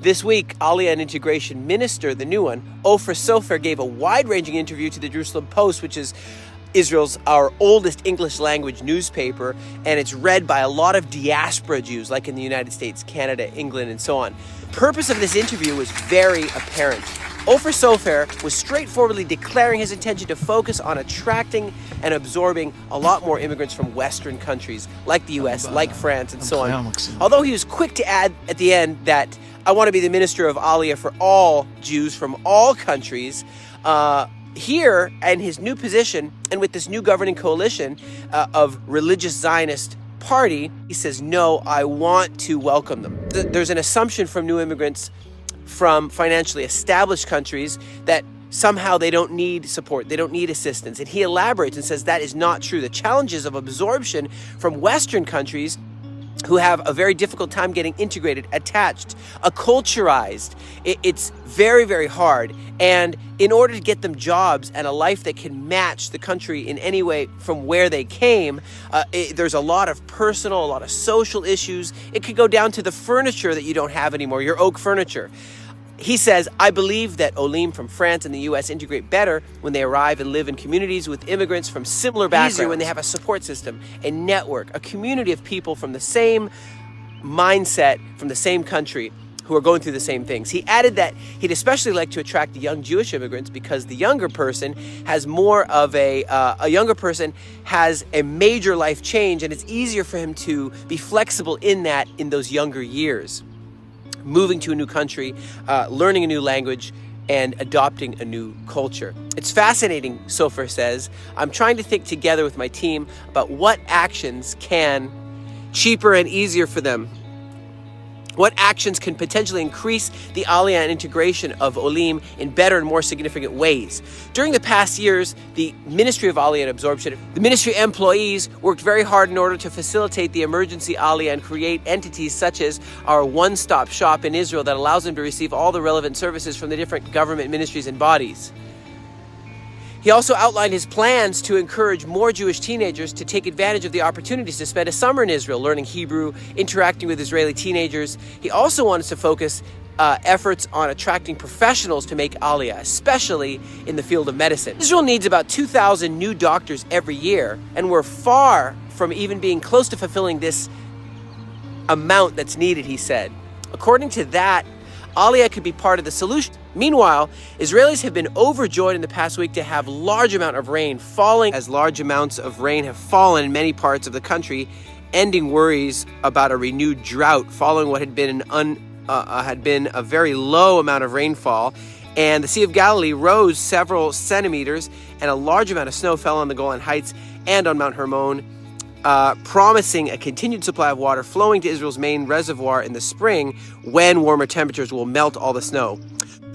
This week, Aliyah and Integration Minister, the new one, Ofer Sofer, gave a wide-ranging interview to the Jerusalem Post, which is our oldest English language newspaper, and it's read by a lot of diaspora Jews, like in the United States, Canada, England, and so on. The purpose of this interview was very apparent. Ofer Sofer was straightforwardly declaring his intention to focus on attracting and absorbing a lot more immigrants from Western countries, like the US, like France, and so on. Although he was quick to add at the end that I want to be the minister of Aliyah for all Jews from all countries, here, in his new position, and with this new governing coalition of religious Zionist party, he says, no, I want to welcome them. There's an assumption from new immigrants from financially established countries that somehow they don't need support, they don't need assistance. And he elaborates and says that is not true. The challenges of absorption from Western countries who have a very difficult time getting integrated, attached, acculturized. It's very, very hard. And in order to get them jobs and a life that can match the country in any way from where they came, there's a lot of personal, a lot of social issues. It could go down to the furniture that you don't have anymore, your oak furniture. He says, I believe that Olim from France and the US integrate better when they arrive and live in communities with immigrants from similar backgrounds. Easier when they have a support system, a network, a community of people from the same mindset, from the same country, who are going through the same things. He added that he'd especially like to attract the young Jewish immigrants because the younger person has more of a younger person has a major life change, and it's easier for him to be flexible in those younger years. Moving to a new country, learning a new language, and adopting a new culture. It's fascinating, Sofer says. I'm trying to think together with my team about what actions can, cheaper and easier for them, what actions can potentially increase the Aliyah and integration of Olim in better and more significant ways. During the past years, the Ministry of Aliyah and Absorption, the ministry employees worked very hard in order to facilitate the emergency Aliyah and create entities such as our one-stop shop in Israel that allows them to receive all the relevant services from the different government ministries and bodies. He also outlined his plans to encourage more Jewish teenagers to take advantage of the opportunities to spend a summer in Israel, learning Hebrew, interacting with Israeli teenagers. He also wanted to focus efforts on attracting professionals to make Aliyah, especially in the field of medicine. Israel needs about 2,000 new doctors every year, and we're far from even being close to fulfilling this amount that's needed, he said. According to that, Aliyah could be part of the solution. Meanwhile, Israelis have been overjoyed in the past week to have large amount of rain falling. As large amounts of rain have fallen in many parts of the country, ending worries about a renewed drought following what had been a very low amount of rainfall. And the Sea of Galilee rose several centimeters, and a large amount of snow fell on the Golan Heights and on Mount Hermon, promising a continued supply of water flowing to Israel's main reservoir in the spring when warmer temperatures will melt all the snow.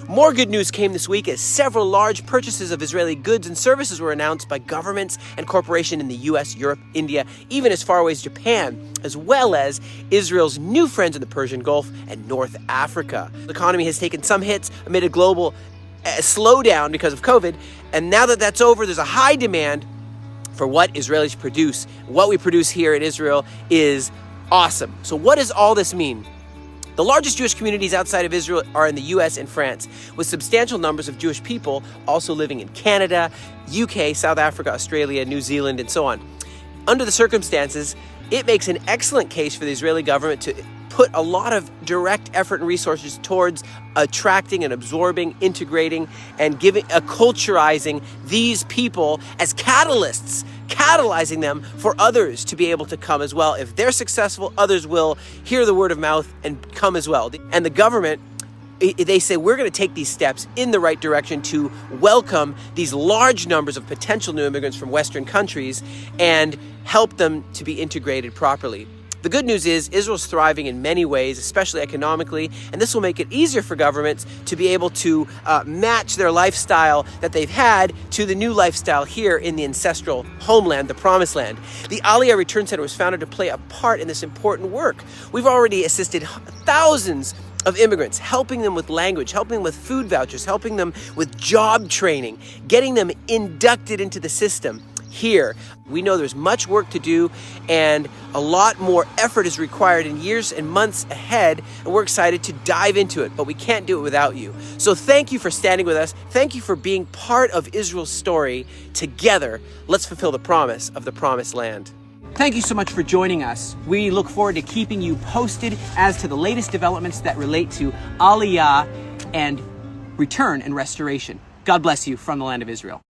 More good news came this week as several large purchases of Israeli goods and services were announced by governments and corporations in the US, Europe, India, even as far away as Japan, as well as Israel's new friends in the Persian Gulf and North Africa. The economy has taken some hits amid a global slowdown because of COVID, and now that that's over, there's a high demand for what Israelis produce. What we produce here in Israel is awesome. So what does all this mean? The largest Jewish communities outside of Israel are in the US and France, with substantial numbers of Jewish people also living in Canada, UK, South Africa, Australia, New Zealand, and so on. Under the circumstances, it makes an excellent case for the Israeli government to put a lot of direct effort and resources towards attracting and absorbing, integrating, and acculturizing these people as catalyzing them for others to be able to come as well. If they're successful, others will hear the word of mouth and come as well. And the government, they say, we're going to take these steps in the right direction to welcome these large numbers of potential new immigrants from Western countries and help them to be integrated properly. The good news is Israel's thriving in many ways, especially economically, and this will make it easier for governments to be able to match their lifestyle that they've had to the new lifestyle here in the ancestral homeland, the Promised Land. The Aliyah Return Center was founded to play a part in this important work. We've already assisted thousands of immigrants, helping them with language, helping them with food vouchers, helping them with job training, getting them inducted into the system, here. We know there's much work to do and a lot more effort is required in years and months ahead, and we're excited to dive into it, but we can't do it without you. So thank you for standing with us. Thank you for being part of Israel's story. Together, let's fulfill the promise of the Promised Land. Thank you so much for joining us. We look forward to keeping you posted as to the latest developments that relate to Aliyah and return and restoration. God bless you from the land of Israel.